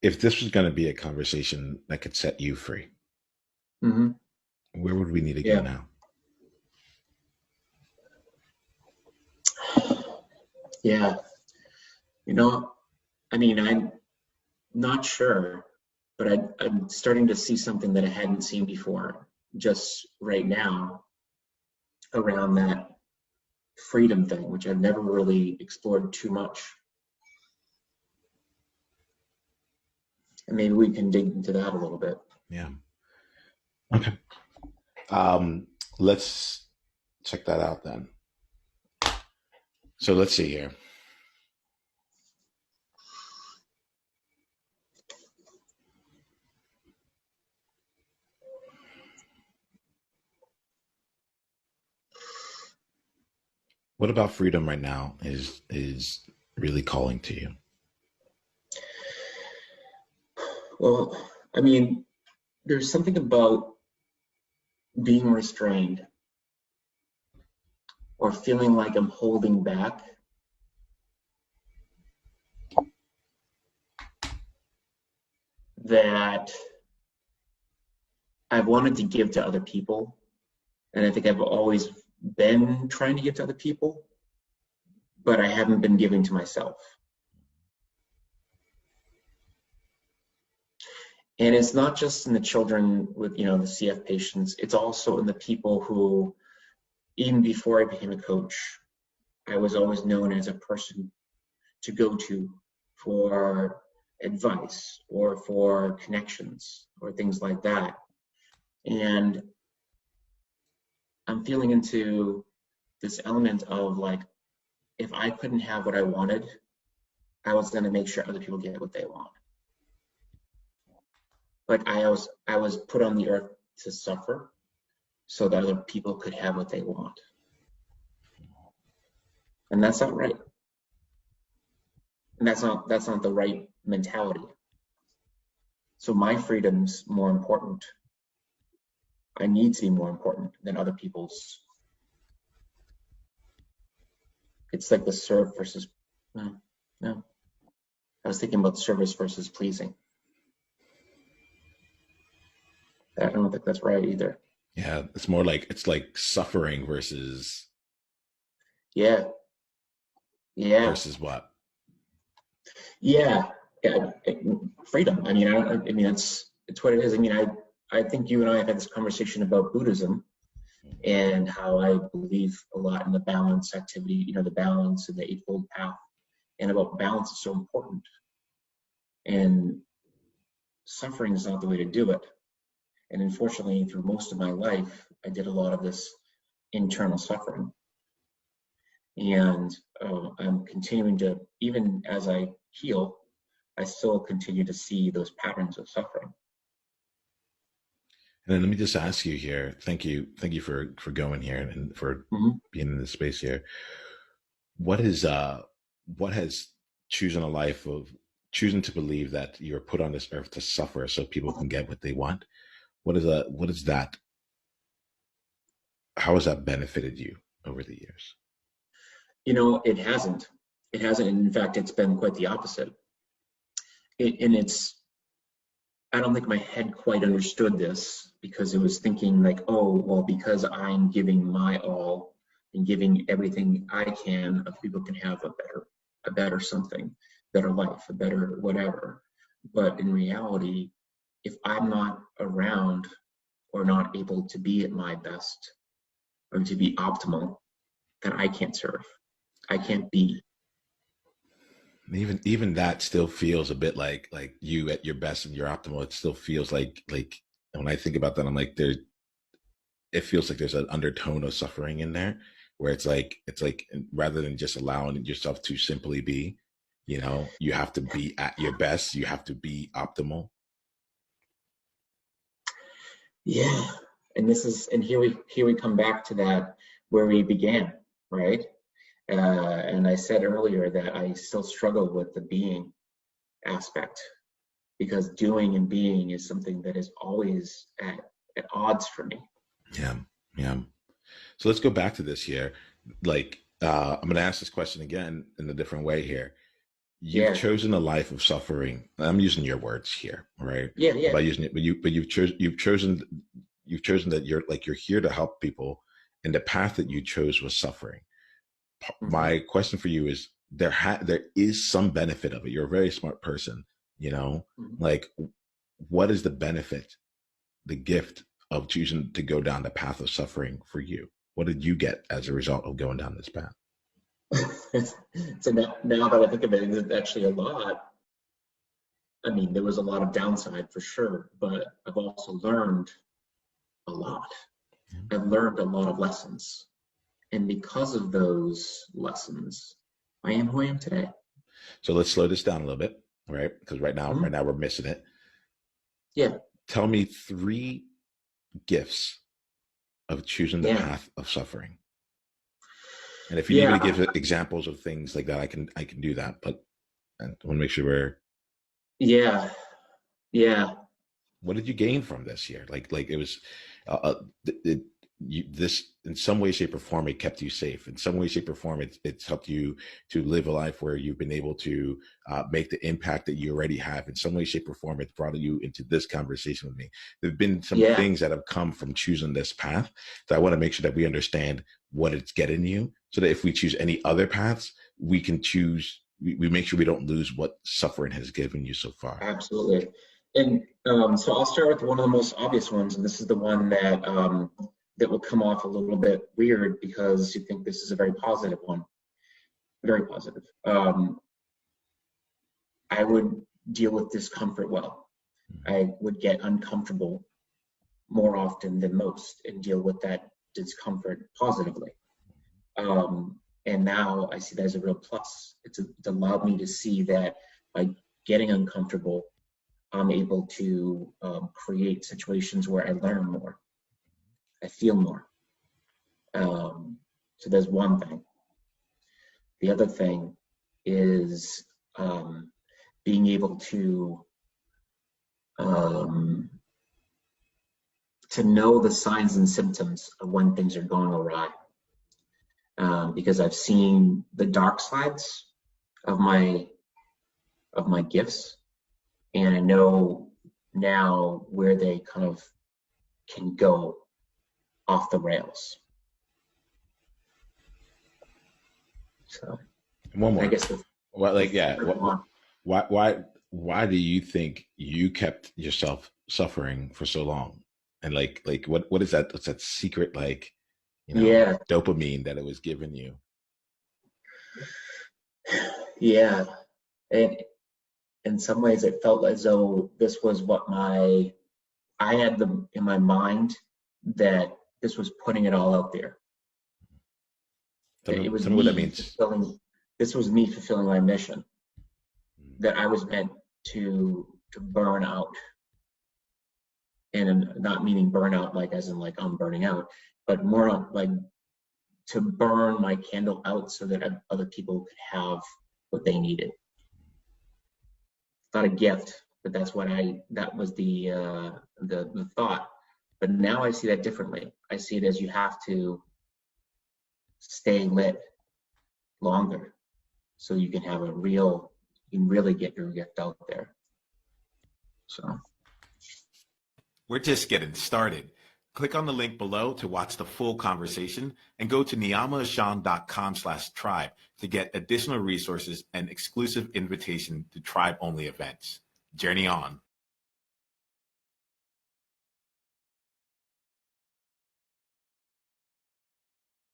if this was going to be a conversation that could set you free, Hmm. where would we need to go Yeah. now? Yeah. You know, I mean, I'm not sure, but I'm starting to see something that I hadn't seen before just right now around that freedom thing, which I've never really explored too much. And maybe we can dig into that a little bit. Yeah. Okay. Let's check that out then. So let's see here. What about freedom right now is really calling to you? Well, I mean, there's something about being restrained or feeling like I'm holding back that I've wanted to give to other people. And I think I've always been trying to give to other people, but I haven't been giving to myself. And it's not just in the children with, the CF patients, it's also in the people who, even before I became a coach, I was always known as a person to go to for advice or for connections or things like that. And I'm feeling into this element of like, if I couldn't have what I wanted, I was going to make sure other people get what they want. Like I was put on the earth to suffer so that other people could have what they want. And that's not right. And that's not the right mentality. So my freedom's more important. I need to be more important than other people's. It's like the serve versus no. I was thinking about service versus pleasing. I don't think that's right either. Yeah, it's more like it's like suffering Yeah, yeah, versus what? yeah. Yeah. Freedom. I mean, I mean, it's what it is. I mean, I think you and I have had this conversation about Buddhism and how I believe a lot in the balance activity. The balance and the Eightfold Path, and about balance is so important. And suffering is not the way to do it. And unfortunately, through most of my life, I did a lot of this internal suffering. And I'm continuing to, even as I heal, I still continue to see those patterns of suffering. And then let me just ask you here. Thank you for going here and for Mm-hmm. being in this space here. What is what has choosing a life of choosing to believe that you're put on this earth to suffer so people can get what they want? What is that? How has that benefited you over the years? It hasn't. It hasn't. And in fact, it's been quite the opposite. And I don't think my head quite understood this because it was thinking like, oh, well, because I'm giving my all and giving everything I can, other people can have a better something, better life, a better whatever. But in reality, if I'm not around or not able to be at my best or to be optimal, then I can't serve. I can't be. Even that still feels a bit like you at your best and your optimal. It still feels like when I think about that, I'm like it feels like there's an undertone of suffering in there where it's like rather than just allowing yourself to simply be, you have to be at your best, you have to be optimal. Yeah. And here we come back to that where we began, right? And I said earlier that I still struggle with the being aspect because doing and being is something that is always at odds for me. Yeah, yeah. So let's go back to this here. Like, I'm going to ask this question again in a different way here. you've Yeah. chosen a life of suffering. I'm using your words here, right? Yeah. Yeah. By using it, but you've chosen that you're here to help people, and the path that you chose was suffering. Hmm. My question for you is there is some benefit of it. You're a very smart person, you know, Hmm. like what is the benefit, the gift of choosing to go down the path of suffering for you? What did you get as a result of going down this path? So now that I think of it, it's actually a lot. I mean, there was a lot of downside for sure, but I've also learned a lot. I've learned a lot of lessons. And because of those lessons, I am who I am today. So let's slow this down a little bit, right? Because right Mhm. now we're missing it. Yeah, Tell me three gifts of choosing the yeah, path of suffering. And if you need me to yeah, give examples of things like that, I can do that. But I want to make sure we're. yeah, yeah, What did you gain from this year? Like it was, it, this in some way, shape, or form, it kept you safe. In some way, shape, or form, it's helped you to live a life where you've been able to make the impact that you already have. In some way, shape, or form, it's brought you into this conversation with me. There've been some yeah, things that have come from choosing this path. So I want to make sure that we understand what it's getting you, so that if we choose any other paths, we can choose. We make sure we don't lose what suffering has given you so far. absolutely. And so I'll start with one of the most obvious ones, and this is the one that that will come off a little bit weird because you think this is a very positive one, very positive. I would deal with discomfort well. I would get uncomfortable more often than most and deal with that discomfort positively. And now I see that as a real plus. It's allowed me to see that by getting uncomfortable, I'm able to create situations where I learn more, I feel more. So there's one thing. The other thing is being able um, to know the signs and symptoms of when things are going awry. Because I've seen the dark sides of my gifts, and I know now where they kind of can go off the rails. So One I more. guess What, the like, yeah. third one, Why do you think you kept yourself suffering for so long? And what is that? What's that secret, yeah, dopamine that it was giving you? yeah, and in some ways it felt as though this was what I had them in my mind that this was putting it all out there. It was Tell me what that me means. fulfilling. This was me fulfilling my mission that I was meant to burn out, and not meaning burnout like as in like I'm burning out, but more like to burn my candle out so that other people could have what they needed. It's not a gift, but that was the thought. But now I see that differently. I see it as you have to stay lit longer so you can have you can really get your gift out there. So We're just getting started. Click on the link below to watch the full conversation and go to niyamaashan.com/tribe to get additional resources and exclusive invitation to tribe-only events. Journey on.